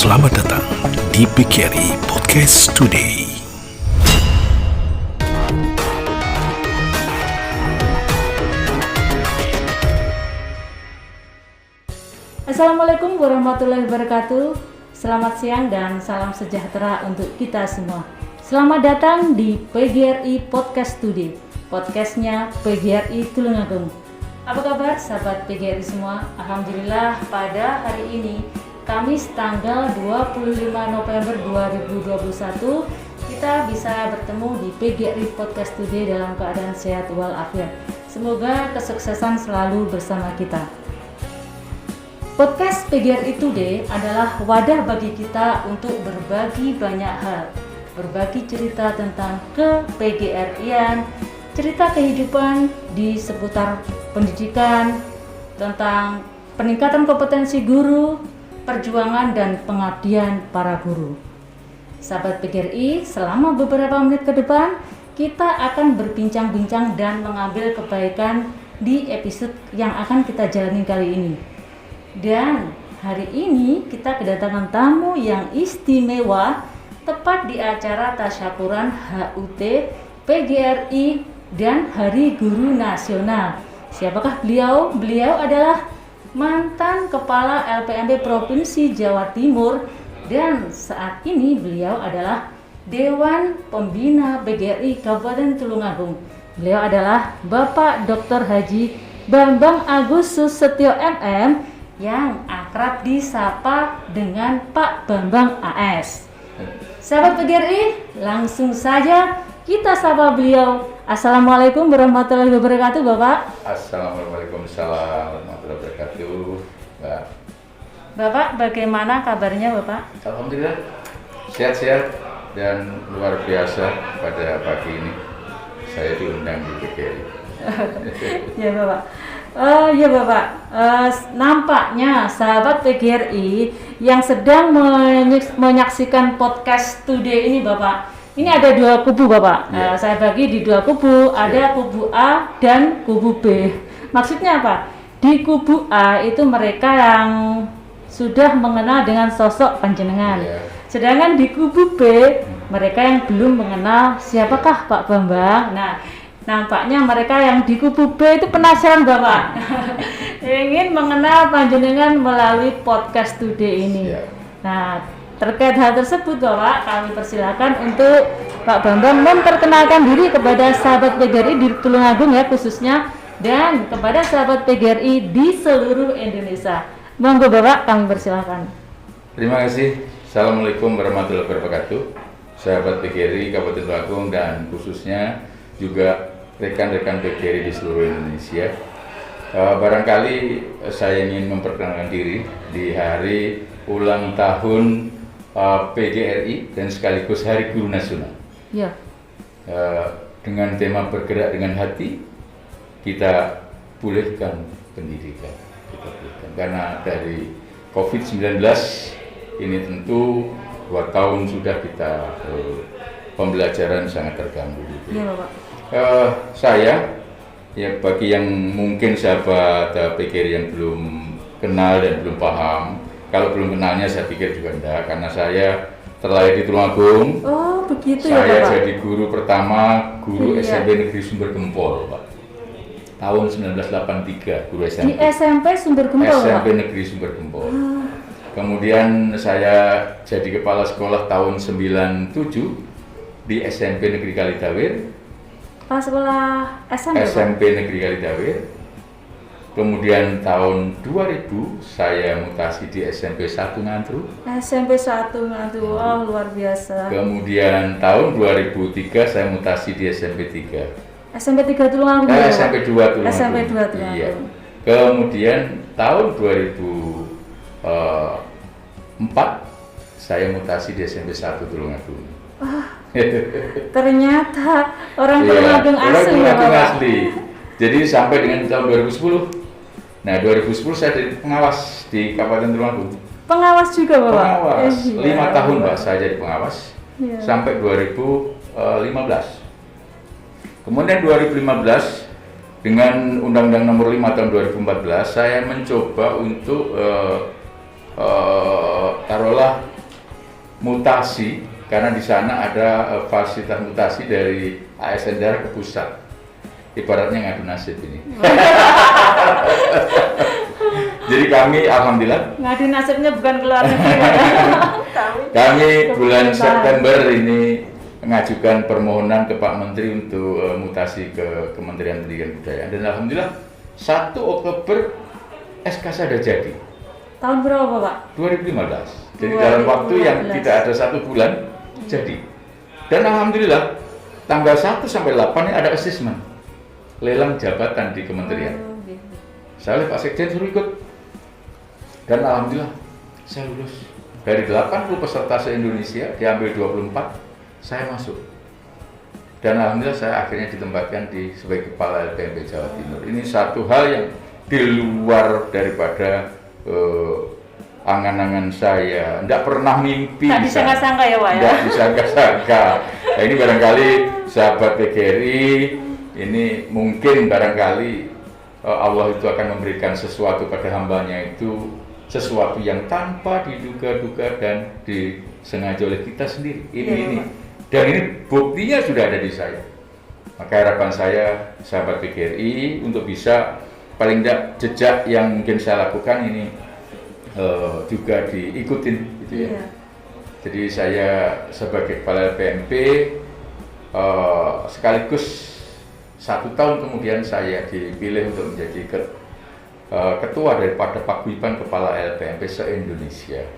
Selamat datang di PGRI Podcast Today. Assalamualaikum warahmatullahi wabarakatuh. Selamat siang dan salam sejahtera untuk kita semua. Selamat datang di PGRI Podcast Today, podcastnya PGRI Tulungagung. Apa kabar sahabat PGRI semua? Alhamdulillah pada hari ini Kamis tanggal 25 November 2021 kita bisa bertemu di PGRI Podcast Today dalam keadaan sehat walafiat. Semoga kesuksesan selalu bersama kita. Podcast PGRI Today adalah wadah bagi kita untuk berbagi banyak hal, berbagi cerita tentang ke-PGRI-an, cerita kehidupan di seputar pendidikan, tentang peningkatan kompetensi guru, perjuangan dan pengabdian para guru. Sahabat PGRI, selama beberapa menit ke depan kita akan berbincang-bincang dan mengambil kebaikan di episode yang akan kita jalani kali ini. Dan hari ini kita kedatangan tamu yang istimewa tepat di acara tasyakuran HUT PGRI dan Hari Guru Nasional. Siapakah beliau? Beliau adalah mantan Kepala LPMP Provinsi Jawa Timur dan saat ini beliau adalah Dewan Pembina PGRI Kabupaten Tulungagung. Beliau adalah Bapak Dr. Haji Bambang Agus Susetyo MM yang akrab disapa dengan Pak Bambang AS. Sahabat PGRI, langsung saja kita sapa beliau. Assalamualaikum warahmatullahi wabarakatuh, Bapak. Assalamualaikum warahmatullahi wabarakatuh, Mbak. Bapak, bagaimana kabarnya, Bapak? Alhamdulillah, sehat-sehat dan luar biasa pada pagi ini. Saya diundang di PGRI. Ya, Bapak. Ya, Bapak. Nampaknya sahabat PGRI yang sedang menyaksikan podcast today ini, Bapak. Ini ada dua kubu, Bapak. Yeah. Saya bagi di dua kubu, ada kubu A dan kubu B. Maksudnya apa? Di kubu A itu mereka yang sudah mengenal dengan sosok panjenengan. Yeah. Sedangkan di kubu B, mereka yang belum mengenal siapakah Pak Bambang. Nah, nampaknya mereka yang di kubu B itu penasaran, Bapak. Ingin mengenal panjenengan melalui podcast today ini. Yeah. Nah, terkait hal tersebut, Bapak, kami persilakan untuk Pak Bambang memperkenalkan diri kepada sahabat PGRI di Tulungagung ya khususnya, dan kepada sahabat PGRI di seluruh Indonesia. Monggo Bapak, kami persilakan. Terima kasih. Assalamualaikum warahmatullahi wabarakatuh, sahabat PGRI Kabupaten Tulungagung dan khususnya juga rekan-rekan PGRI di seluruh Indonesia. Barangkali saya ingin memperkenalkan diri di hari ulang tahun PGRI dan sekaligus Hari Guru Nasional. Ya. Dengan tema bergerak dengan hati, kita pulihkan pendidikan. Karena dari COVID-19 ini tentu 2 tahun sudah kita pembelajaran sangat terganggu. Iya, Bapak. Saya, ya bagi yang mungkin sahabat PGRI yang belum kenal dan belum paham, kalau belum kenalnya saya pikir juga enggak, karena saya terlahir di Tulungagung. Oh, begitu saya ya, Bapak. Saya jadi guru pertama, guru Iya. SMP Negeri Sumber Gempol, Pak. Tahun 1983, guru SMP. Di SMP Sumber Gempol, Pak. SMP Negeri Sumber Gempol. Kemudian saya jadi kepala sekolah tahun 97 di SMP Negeri Kalidawir. Pas sekolah SMP, Pak. SMP Negeri Kalidawir. Kemudian tahun 2000 saya mutasi di SMP 1 Ngantru. SMP 1 Ngantru, wow, luar biasa. Kemudian tahun 2003 saya mutasi di SMP 3. SMP 3 Tulungagung. Ya, Pak? SMP 2 Tulungagung. SMP 2 Tulungagung. Iya. Kemudian tahun 2004 saya mutasi di SMP 1 Tulungagung. Ternyata orang Iya, Tulungagung orang asli ya, Tulungagung Bapak. asli. Jadi sampai dengan tahun 2010. Nah, 2010 saya jadi pengawas di Kabupaten Tulungagung. Pengawas juga, Bapak? Pengawas. 5 tahun, Mbak, Bapak. saya jadi pengawas. Iya. Sampai 2015. Kemudian 2015 dengan Undang-Undang Nomor 5 Tahun 2014 saya mencoba untuk taruhlah mutasi karena di sana ada fasilitas mutasi dari ASN daerah ke pusat. Ibaratnya ngadu nasib ini. Jadi kami alhamdulillah ngadu nasibnya bukan keluar negeri ya. kami bulan Kebetulan. September ini mengajukan permohonan ke Pak Menteri untuk mutasi ke Kementerian Pendidikan dan Kebudayaan, dan alhamdulillah 1 Oktober SK saya sudah jadi. Tahun berapa Pak? 2015. Jadi dalam waktu yang 2015. tidak ada 1 bulan jadi. Dan alhamdulillah tanggal 1 sampai 8 ini ada asesmen lelang jabatan di kementerian. Oh, gitu. Saya oleh Pak Sekjen suruh ikut. Dan alhamdulillah saya lulus. Dari 80 peserta se-Indonesia diambil 24, saya masuk. Dan alhamdulillah saya akhirnya ditempatkan sebagai kepala LPMP Jawa Timur. Ini satu hal yang di luar daripada angan-angan saya, tidak pernah mimpi. Tak disangka-sangka ya Pak ya? Tidak disangka-sangka. Nah, ini barangkali sahabat PGRI, ini mungkin barangkali Allah itu akan memberikan sesuatu pada hambanya itu, sesuatu yang tanpa diduga-duga dan disengaja oleh kita sendiri. Ini. Dan ini buktinya sudah ada di saya. Maka harapan saya, sahabat PGRI, untuk bisa paling tidak jejak yang mungkin saya lakukan ini juga diikutin gitu ya. Iya. Jadi saya sebagai kepala LPMP sekaligus 1 tahun kemudian saya dipilih untuk menjadi ketua daripada Paguyuban Kepala LPMP se-Indonesia.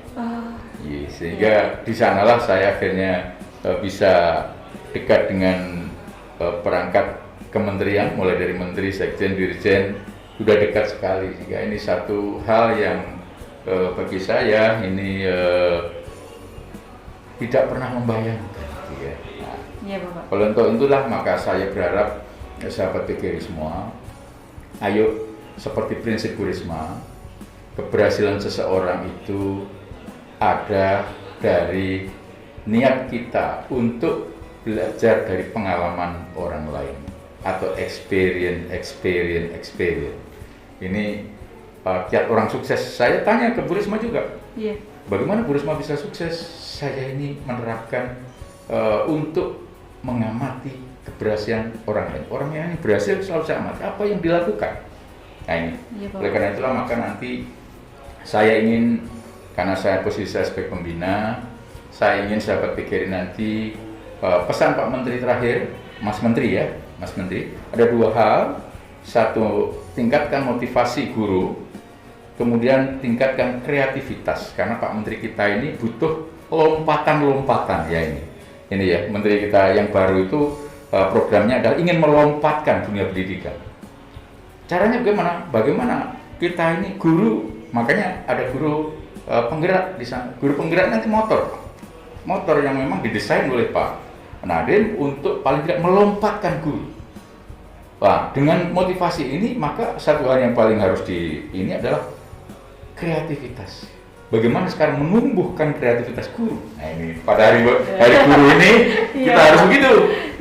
Sehingga di sanalah saya akhirnya bisa dekat dengan perangkat kementerian, mulai dari menteri, sekjen, dirjen, sudah dekat sekali. Sehingga ini satu hal yang bagi saya ini tidak pernah membayangkan. Ya. Nah, Iya Bapak. kalau untuk itulah maka saya berharap sahabat PGRI semua, ayo seperti prinsip Bu Risma, keberhasilan seseorang itu ada dari niat kita untuk belajar dari pengalaman orang lain atau experience. Ini kiat orang sukses. Saya tanya ke Bu Risma juga, Iya. bagaimana Bu Risma bisa sukses? Saya ini menerapkan untuk mengamati keberhasilan orang lain. Orang yang berhasil selalu saya amati apa yang dilakukan. Nah ini, Iya, Pak. oleh karena itulah maka nanti saya ingin, karena saya posisi saya sebagai pembina, saya ingin sahabat PGRI nanti pesan Pak Menteri terakhir, Mas Menteri ya, Mas Menteri, ada 2 hal. Satu, tingkatkan motivasi guru, kemudian tingkatkan kreativitas, karena Pak Menteri kita ini butuh lompatan-lompatan ya ini ya, Menteri kita yang baru itu programnya adalah ingin melompatkan dunia pendidikan. Caranya bagaimana? Bagaimana kita ini guru, makanya ada guru penggerak di sana. Guru penggerak nanti motor yang memang didesain oleh Pak Nadiem untuk paling tidak melompatkan guru. Nah, dengan motivasi ini maka satu hal yang paling harus ini adalah kreativitas. Bagaimana sekarang menumbuhkan kreativitas guru? Nah ini pada hari guru ini kita harus begitu.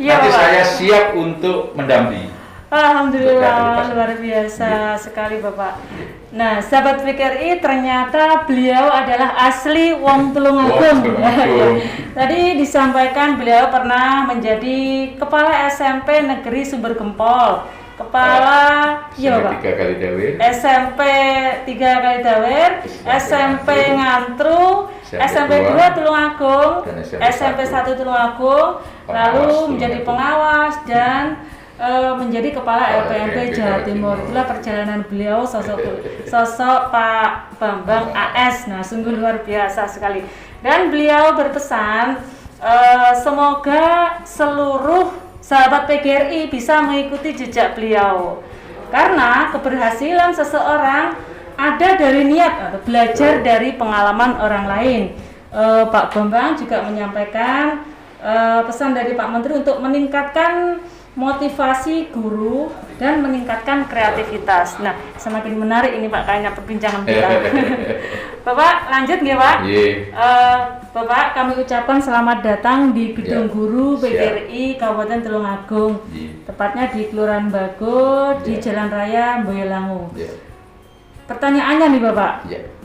Nanti Pak. saya siap untuk mendampingi. Alhamdulillah, luar biasa sekali Bapak. Nah, sahabat PGRI, ternyata beliau adalah asli Wong Tulungagung. Tadi disampaikan beliau pernah menjadi kepala SMP Negeri Sumber Gempol, kepala Bapak. 3 kali dawir. SMP 3 kali dawir, SMP Ngantru, SMP 2 Tulungagung, dan SMP 1 Tulungagung, lalu menjadi pengawas dan menjadi kepala LPMP Jawa Timur. Itulah perjalanan beliau, sosok Pak Bambang AS. Nah, sungguh luar biasa sekali. Dan beliau berpesan semoga seluruh sahabat PGRI bisa mengikuti jejak beliau. Karena keberhasilan seseorang ada dari niat atau belajar dari pengalaman orang lain. Pak Bambang juga menyampaikan pesan dari Pak Menteri untuk meningkatkan motivasi guru dan meningkatkan kreativitas. Nah, semakin menarik ini Pak kayaknya perbincangan kita. Bapak lanjut nggih Pak? Bapak, kami ucapkan selamat datang di Gedung Guru PGRI Kabupaten Tulungagung. Tepatnya di Kelurahan Bago, di Jalan Raya Boyolangu. Pertanyaannya nih Bapak,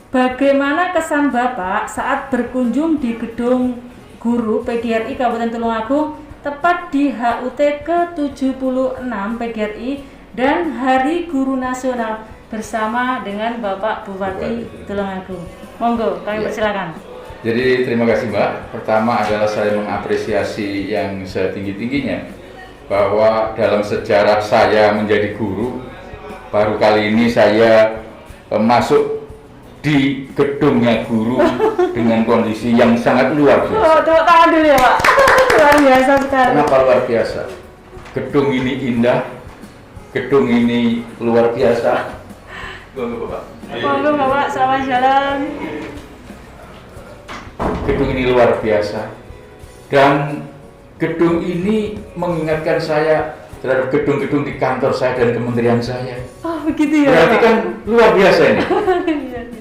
bagaimana kesan Bapak saat berkunjung di gedung guru PGRI Kabupaten Tulungagung tepat di HUT ke-76 PGRI dan Hari Guru Nasional bersama dengan Bapak Bupati Tulungagung. Monggo, kami persilakan. Jadi terima kasih Mbak. Pertama adalah saya mengapresiasi yang setinggi-tingginya bahwa dalam sejarah saya menjadi guru, baru kali ini saya masuk di gedungnya guru dengan kondisi yang sangat luar biasa. Oh, tepuk tangan dulu ya Pak. Luar biasa sekali. Kenapa luar biasa? Gedung ini indah, gedung ini luar biasa. Monggo Bapak. Monggo Bapak, selamat jalan. Gedung ini luar biasa dan gedung ini mengingatkan saya terhadap gedung-gedung di kantor saya dan kementerian saya. Oh begitu ya. Berarti Pak? kan luar biasa ini.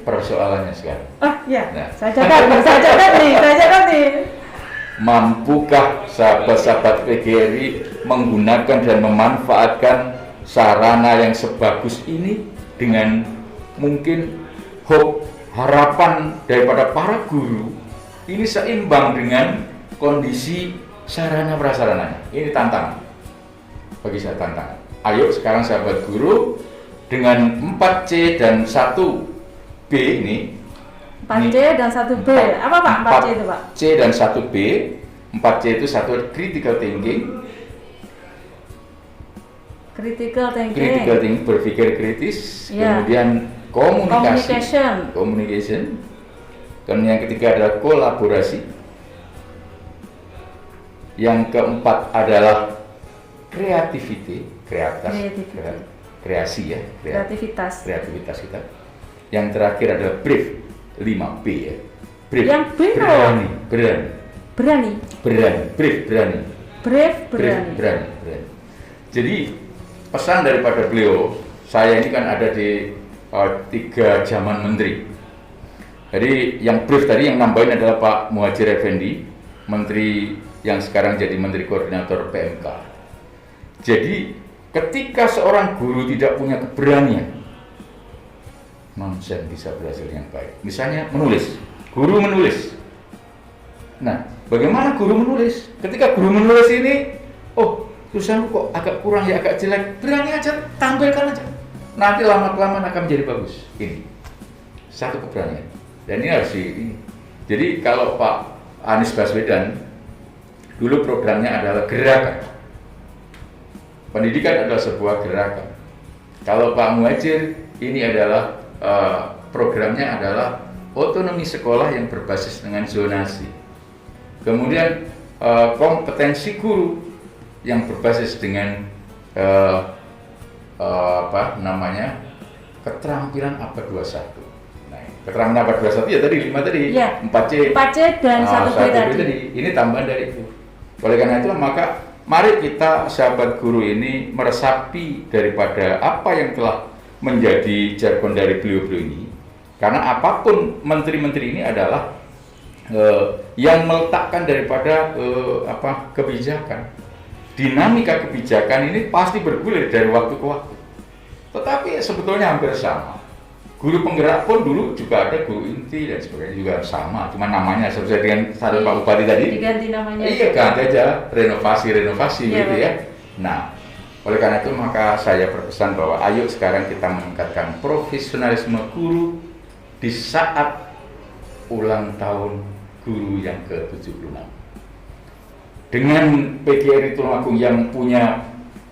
Persoalannya sekarang. Oh iya, Nah. saya catat nih. Mampukah sahabat-sahabat PGRI menggunakan dan memanfaatkan sarana yang sebagus ini dengan mungkin hope, harapan daripada para guru ini seimbang dengan kondisi sarana prasarananya. Ini tantangan. Bagi saya tantangan. Ayo sekarang sahabat guru dengan 4C dan 1B ini 4C dan 1B. Apa Pak 4C itu Pak? C dan 1B. 4C itu satu critical thinking. Critical Thinking berpikir kritis. Ya. Kemudian communication. Dan yang ketiga adalah kolaborasi. Yang keempat adalah kreativitas, kreasi ya, kreativitas kita. Yang terakhir adalah brief, 5B ya. Brief. Yang B berani. Jadi pesan daripada beliau, saya ini kan ada di 3 zaman menteri. Jadi yang brief tadi yang nambahin adalah Pak Muhadjir Effendi, menteri yang sekarang jadi menteri koordinator PMK. Jadi ketika seorang guru tidak punya keberanian, nonsen bisa berhasil yang baik. Misalnya menulis, guru menulis. Nah, bagaimana guru menulis? Ketika guru menulis ini, oh tulisanku kok agak kurang ya, agak jelek, berani aja, tampilkan aja. Nanti lama-kelamaan akan menjadi bagus. Ini satu keberanian. Dan ini harus ini. Jadi kalau Pak Anies Baswedan dulu programnya adalah gerakan. Pendidikan adalah sebuah gerakan. Kalau Pak Muhadjir ini adalah programnya adalah otonomi sekolah yang berbasis dengan zonasi. Kemudian kompetensi guru yang berbasis dengan keterampilan abad 21. Nah, keterampilan abad 21 ya tadi 5 tadi, ya, 4C dan 1B tadi. Ini tambahan dari itu. Oleh karena itu maka mari kita sahabat guru ini meresapi daripada apa yang telah menjadi jargon dari beliau-beliau ini. Karena apapun menteri-menteri ini adalah yang meletakkan daripada kebijakan. Dinamika kebijakan ini pasti bergulir dari waktu ke waktu. Tetapi sebetulnya hampir sama. Guru penggerak pun dulu juga ada guru inti dan sebagainya juga sama. Cuma namanya sesuai dengan saran Pak Bupati tadi. Diganti namanya. Iya, ganti aja renovasi ya, gitu ya. Nah, oleh karena itu maka saya berpesan bahwa ayo sekarang kita meningkatkan profesionalisme guru di saat ulang tahun guru yang ke-76. Dengan PGRI Tulungagung yang punya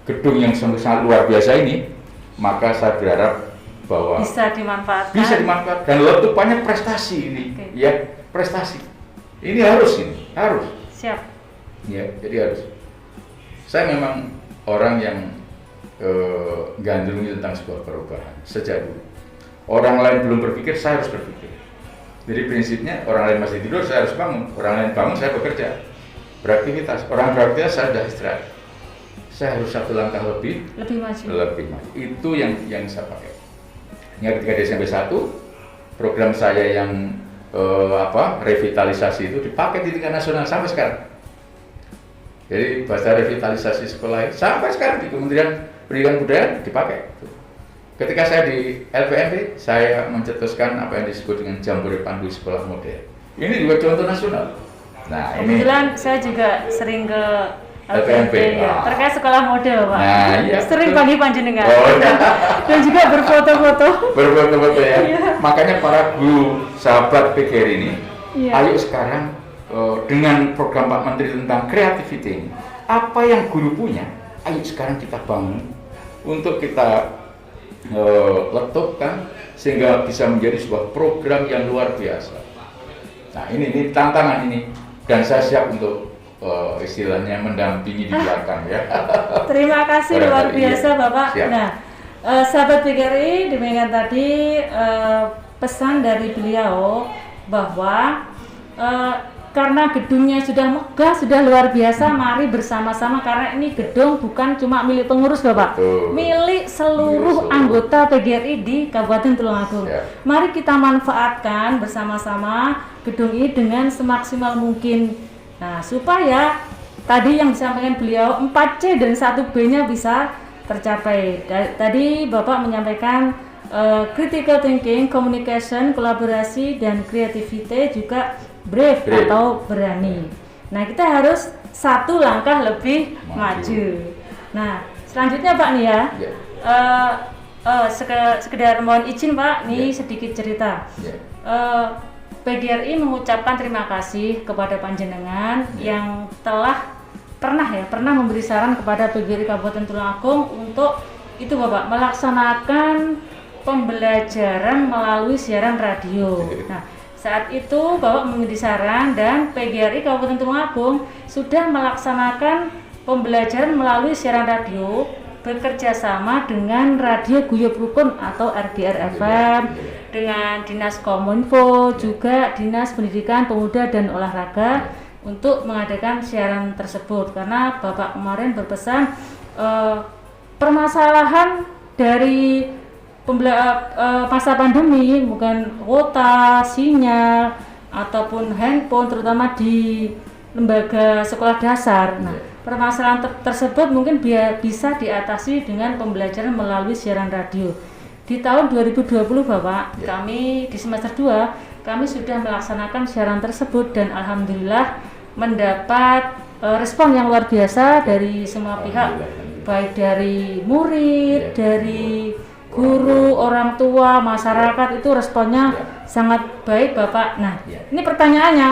gedung yang sangat luar biasa ini, maka saya berharap bahwa bisa dimanfaatkan dan letupannya prestasi ini. Okay. Ya, prestasi. Ini harus. Siap. Ya, jadi harus. Saya memang orang yang gandrungi tentang sebuah perubahan sejak dulu. Orang lain belum berpikir, saya harus berpikir. Jadi prinsipnya orang lain masih tidur, saya harus bangun. Orang lain bangun, saya bekerja, beraktivitas. Orang beraktivitas, saya sudah istirahat. Saya harus satu langkah lebih maju. Itu yang saya pakai. Hingga ketika Desember 1, program saya yang revitalisasi itu dipakai di tingkat nasional sampai sekarang. Jadi bahasa revitalisasi sekolah sampai sekarang di Kementerian Pendidikan Budaya dipakai. ketika saya di LPMP, saya mencetuskan apa yang disebut dengan Jambore Pandu Sekolah Model. Ini juga contoh nasional. Nah, ini Kebetulan saya juga sering ke LPMP, ya, terkait sekolah model, Pak. Nah, iya. Sering panggil panjenengan. Oh, iya. Dan juga berfoto-foto. berfoto-foto ya. Iya. Makanya para guru sahabat PGRI ini, Iya. ayo sekarang dengan program Pak Menteri tentang creativity ini, apa yang guru punya, ayo sekarang kita bangun untuk kita letupkan sehingga bisa menjadi sebuah program yang luar biasa. Nah, ini tantangan ini, dan saya siap untuk istilahnya mendampingi di belakang ya. Terima kasih luar Barangkali, biasa iya. Bapak. Siap. Nah, sahabat PGRI, demikian tadi pesan dari beliau bahwa karena gedungnya sudah megah, sudah luar biasa, mari bersama-sama, karena ini gedung bukan cuma milik pengurus Bapak, Betul. milik seluruh anggota PGRI di Kabupaten Tulungagung. Ya. Mari kita manfaatkan bersama-sama gedung ini dengan semaksimal mungkin. Nah, supaya tadi yang disampaikan beliau 4C dan 1B-nya bisa tercapai. Tadi Bapak menyampaikan critical thinking, communication, kolaborasi, dan creativity, juga brave atau berani. Nah, kita harus satu langkah lebih maju. Nah, selanjutnya Pak nih ya, Ya. sekedar mohon izin Pak, nih Ya. sedikit cerita. Ya. PGRI mengucapkan terima kasih kepada panjenengan yang telah pernah memberi saran kepada PGRI Kabupaten Tulungagung untuk itu Bapak melaksanakan pembelajaran melalui siaran radio. Nah, saat itu Bapak memberi saran dan PGRI Kabupaten Tulungagung sudah melaksanakan pembelajaran melalui siaran radio bekerja sama dengan Radio Guyub Rukun atau RGR FM, dengan Dinas Kominfo, juga Dinas Pendidikan Pemuda dan Olahraga untuk mengadakan siaran tersebut, karena Bapak kemarin berpesan permasalahan dari masa pandemi, bukan kuota, sinyal, ataupun handphone, terutama di lembaga sekolah dasar. Nah, permasalahan tersebut mungkin bisa diatasi dengan pembelajaran melalui siaran radio. Di tahun 2020 Bapak, kami di semester 2, kami sudah melaksanakan siaran tersebut dan alhamdulillah mendapat respon yang luar biasa dari semua pihak, baik dari murid, dari guru, orang tua, masyarakat, itu responnya sangat baik Bapak. Nah, ini pertanyaannya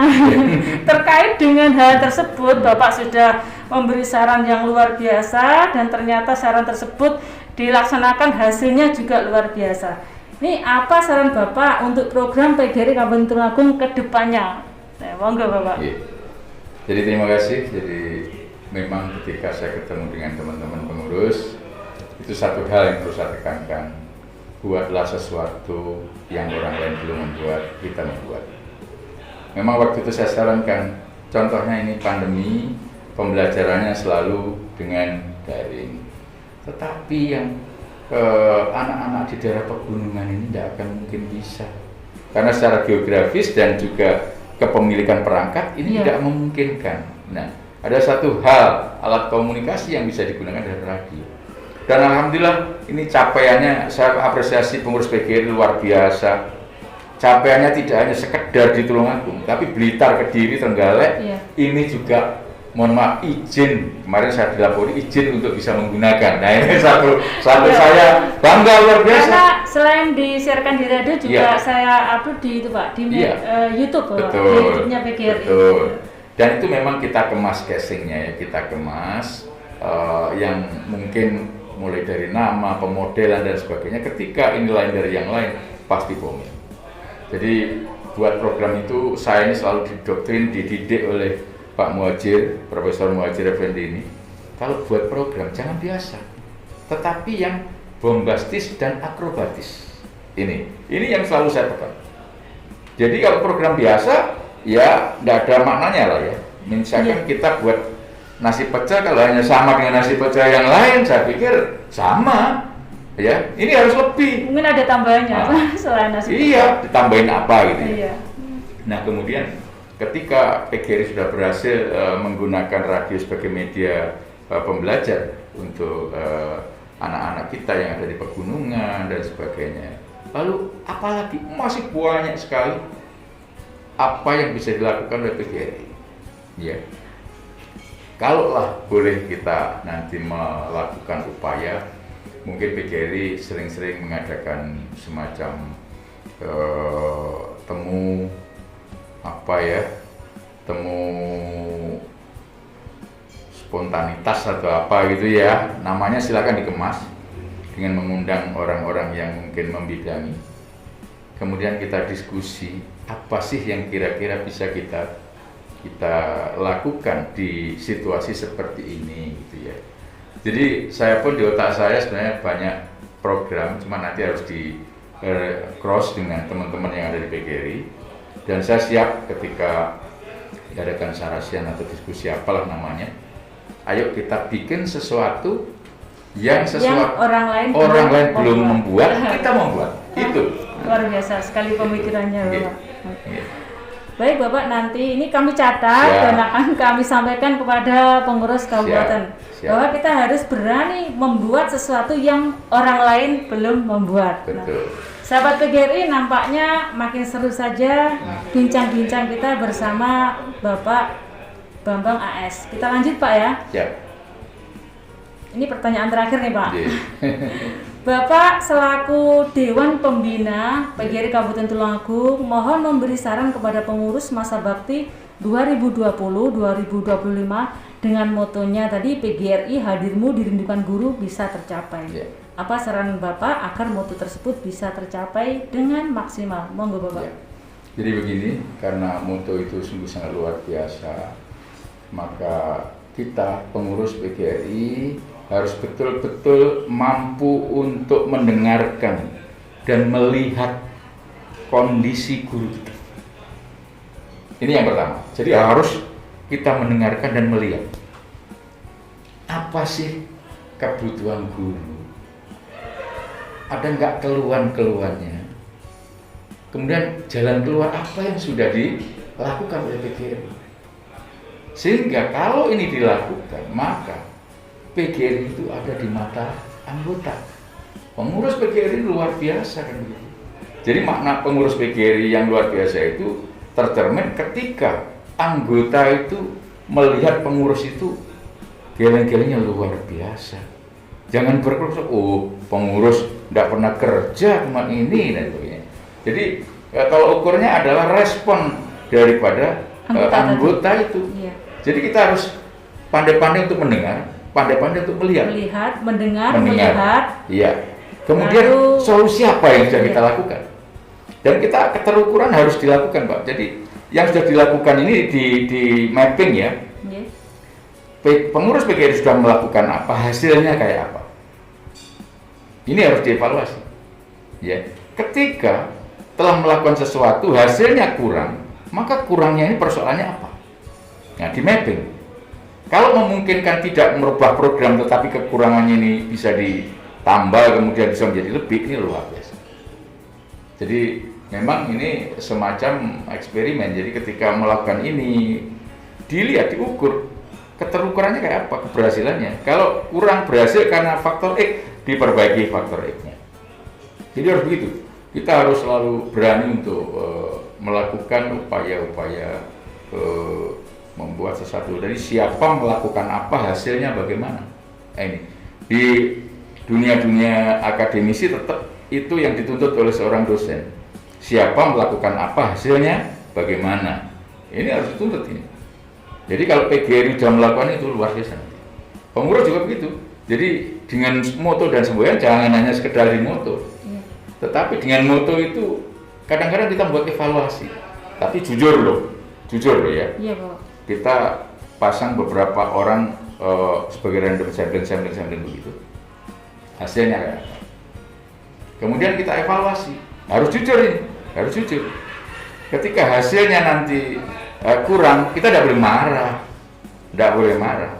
terkait dengan hal tersebut, Bapak sudah memberi saran yang luar biasa dan ternyata saran tersebut dilaksanakan, hasilnya juga luar biasa. Ini apa saran Bapak untuk program PGRI Kabupaten Tulungagung ke depannya? Nah, monggo Bapak. Jadi terima kasih. Jadi memang ketika saya ketemu dengan teman-teman pengurus, itu satu hal yang perlu saya tekankan, buatlah sesuatu yang orang lain belum membuat, kita membuat. Memang waktu itu saya sarankan, contohnya ini pandemi, pembelajarannya selalu dengan daring. Tetapi yang anak-anak di daerah pegunungan ini tidak akan mungkin bisa, karena secara geografis dan juga kepemilikan perangkat ini tidak memungkinkan. Nah, ada satu hal, alat komunikasi yang bisa digunakan dari radio. Dan alhamdulillah ini capaiannya, saya apresiasi pengurus PGRI luar biasa. Capaiannya tidak hanya sekedar di Tulungagung, tapi Blitar, Kediri, Trenggalek, ini juga mohon maaf izin, kemarin saya dilapori izin untuk bisa menggunakan. Nah, ini satu saya bangga luar biasa. Karena selain disiarkan di radio juga saya upload di itu Pak, di YouTube Pak, di YouTube-nya PGRI. Betul. Dan itu memang kita kemas casingnya ya, kita kemas yang mungkin mulai dari nama, pemodelan dan sebagainya. Ketika ini lain dari yang lain, pasti booming. Jadi buat program itu saya ini selalu didoktrin, dididik oleh Pak Muhajir, Profesor Muhajir Effendi ini. Kalau buat program jangan biasa, tetapi yang bombastis dan akrobatis. Ini yang selalu saya tekan. Jadi kalau program biasa, ya nggak ada maknanya lah ya. Misalkan kita buat nasi pecel, kalau hanya sama dengan nasi pecel yang lain, saya pikir sama. Ya, ini harus lebih. Mungkin ada tambahannya selain nasi pecel. Iya, ditambahin apa gitu. Iya. Nah, kemudian ketika PGRI sudah berhasil menggunakan radio sebagai media pembelajar untuk anak-anak kita yang ada di pegunungan dan sebagainya. Lalu apalagi masih banyak sekali apa yang bisa dilakukan oleh PGRI. Ya. Kalaulah boleh kita nanti melakukan upaya, mungkin PGRI sering-sering mengadakan semacam temu spontanitas atau apa gitu ya, namanya silakan dikemas dengan mengundang orang-orang yang mungkin membidangi. Kemudian kita diskusi apa sih yang kira-kira bisa kita lakukan di situasi seperti ini gitu ya. Jadi saya pun di otak saya sebenarnya banyak program, cuma nanti harus di cross dengan teman-teman yang ada di PGRI, dan saya siap ketika diadakan sarasian atau diskusi apalah namanya, ayo kita bikin sesuatu yang orang lain belum membuat, kita membuat. Itu luar biasa sekali pemikirannya Bapak. Yeah. Baik Bapak, nanti ini kami catat dan akan kami sampaikan kepada pengurus kabupaten bahwa kita harus berani membuat sesuatu yang orang lain belum membuat. Betul. Sahabat PGRI, nampaknya makin seru saja bincang-bincang kita bersama Bapak Bambang AS. Kita lanjut Pak ya. Ya. Ini pertanyaan terakhir nih Pak. Yeah. Bapak selaku Dewan Pembina PGRI Kabupaten Tulungagung mohon memberi saran kepada pengurus masa bakti 2020-2025 dengan motonya tadi PGRI hadirmu dirindukan guru bisa tercapai. Yeah. Apa saran Bapak agar moto tersebut bisa tercapai dengan maksimal? Monggo Bapak. Yeah. Jadi begini, karena moto itu sungguh sangat luar biasa, maka kita pengurus PGRI harus betul-betul mampu untuk mendengarkan dan melihat kondisi guru kita. Ini yang pertama. Jadi harus kita mendengarkan dan melihat apa sih kebutuhan guru. Ada nggak keluhan-keluhannya? Kemudian jalan keluar apa yang sudah dilakukan oleh PGRI? Sehingga kalau ini dilakukan, maka PGRI itu ada di mata anggota. Pengurus PGRI luar biasa kan begitu. Jadi makna pengurus PGRI yang luar biasa itu tercermin ketika anggota itu melihat pengurus itu geleng-gelengnya luar biasa. Jangan berkeluh, oh pengurus tidak pernah kerja cuma ini dan sebagainya. Jadi kalau ukurnya adalah respon daripada anggota itu. Iya. Jadi kita harus pandai-pandai untuk mendengar, pandai-pandai untuk melihat, mendengar. Iya. Kemudian solusi apa yang sudah kita lakukan? Dan kita keterukuran harus dilakukan, Pak. Jadi yang sudah dilakukan ini di mapping ya. Yeah. Pengurus PGRI sudah melakukan apa, hasilnya kayak apa? Ini harus dievaluasi. Ya. Ketika telah melakukan sesuatu, hasilnya kurang, maka kurangnya ini persoalannya apa? Nah, di mapping. Kalau memungkinkan tidak merubah program tetapi kekurangannya ini bisa ditambah kemudian bisa menjadi lebih, ini luar biasa. Jadi memang ini semacam eksperimen. Jadi ketika melakukan ini dilihat, diukur keterukurannya kayak apa, keberhasilannya. Kalau kurang berhasil karena faktor X, diperbaiki faktor X-nya. Jadi harus begitu. Kita harus selalu berani untuk melakukan upaya-upaya membuat sesuatu. Dari siapa melakukan apa, hasilnya bagaimana. Ini di dunia-dunia akademisi tetap itu yang dituntut oleh seorang dosen. Siapa melakukan apa, hasilnya bagaimana. Ini harus dituntut ini. Jadi kalau PGRI sudah melakukan itu luar biasa. Pengurus juga begitu. Jadi dengan moto dan semboyan jangan hanya sekedar di moto. Tetapi dengan moto itu kadang-kadang kita buat evaluasi. Tapi jujur loh ya. Iya, Pak. Kita pasang beberapa orang sebagai random sampling begitu. Hasilnya kayak apa. Kemudian kita evaluasi. Harus jujur ini, harus jujur. Ketika hasilnya nanti kurang, kita tidak boleh marah.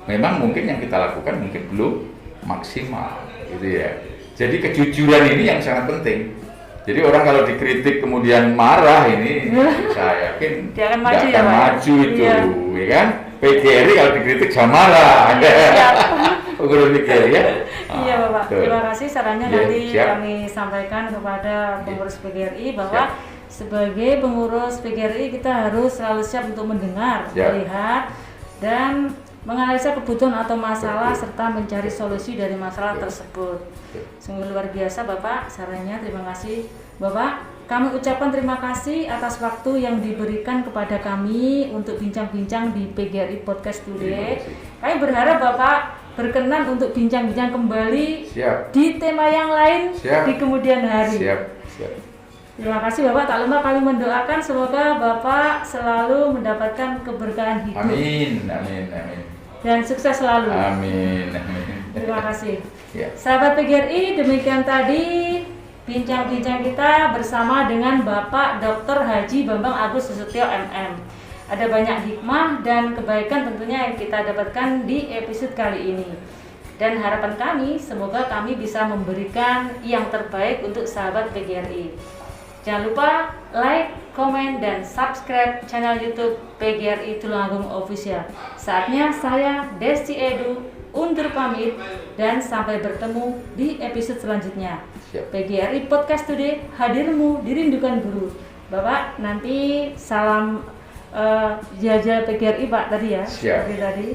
Memang mungkin yang kita lakukan mungkin belum maksimal, gitu ya. Jadi kejujuran ini yang sangat penting. Jadi orang kalau dikritik kemudian marah ini, saya yakin tidak akan maju itu, ya kan? PGRI kalau dikritik jangan marah. Pengurus PGRI ya. Iya Bapak, Betul. terima kasih sarannya Iya, nanti siap. kami sampaikan kepada pengurus PGRI bahwa Siap. sebagai pengurus PGRI kita harus selalu siap untuk mendengar, Siap. melihat, dan menganalisa kebutuhan atau masalah Betul. serta mencari solusi dari masalah Betul. tersebut. Betul. Sungguh luar biasa Bapak sarannya, terima kasih Bapak. Kami ucapkan terima kasih atas waktu yang diberikan kepada kami untuk bincang-bincang di PGRI Podcast Terima Today. kasih. Kami berharap Bapak berkenan untuk bincang-bincang kembali Siap. di tema yang lain Siap. di kemudian hari. Siap. Siap. Terima kasih Bapak. Tak lupa kami mendoakan semoga Bapak selalu mendapatkan keberkahan hidup Amin. Amin. Amin. dan sukses selalu. Amin. Amin. Terima kasih. Ya. Sahabat PGRI, demikian tadi bincang-bincang kita bersama dengan Bapak Dr. Haji Bambang Agus Susetyo MM. Ada banyak hikmah dan kebaikan tentunya yang kita dapatkan di episode kali ini. Dan harapan kami, semoga kami bisa memberikan yang terbaik untuk sahabat PGRI. Jangan lupa like, komen, dan subscribe channel YouTube PGRI Tulungagung Official. Saatnya saya, Desti Edu, undur pamit dan sampai bertemu di episode selanjutnya. Siap. PGRI Podcast Today, hadirmu dirindukan guru. Bapak, nanti salam jajal PGRI Pak tadi ya. Siap. Seperti tadi.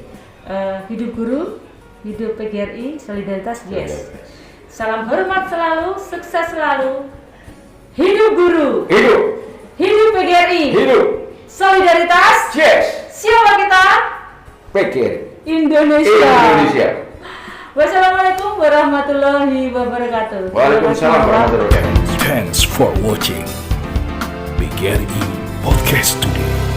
Hidup guru, hidup PGRI, solidaritas yes. Salam hormat selalu, sukses selalu. Hidup guru, Hidup. hidup PGRI, Hidup. solidaritas. Yes. Siapa kita? PGRI Indonesia. Indonesia. Wassalamualaikum warahmatullahi wabarakatuh. Waalaikumsalam warahmatullahi wabarakatuh. Thanks for watching PGRI Podcast Today.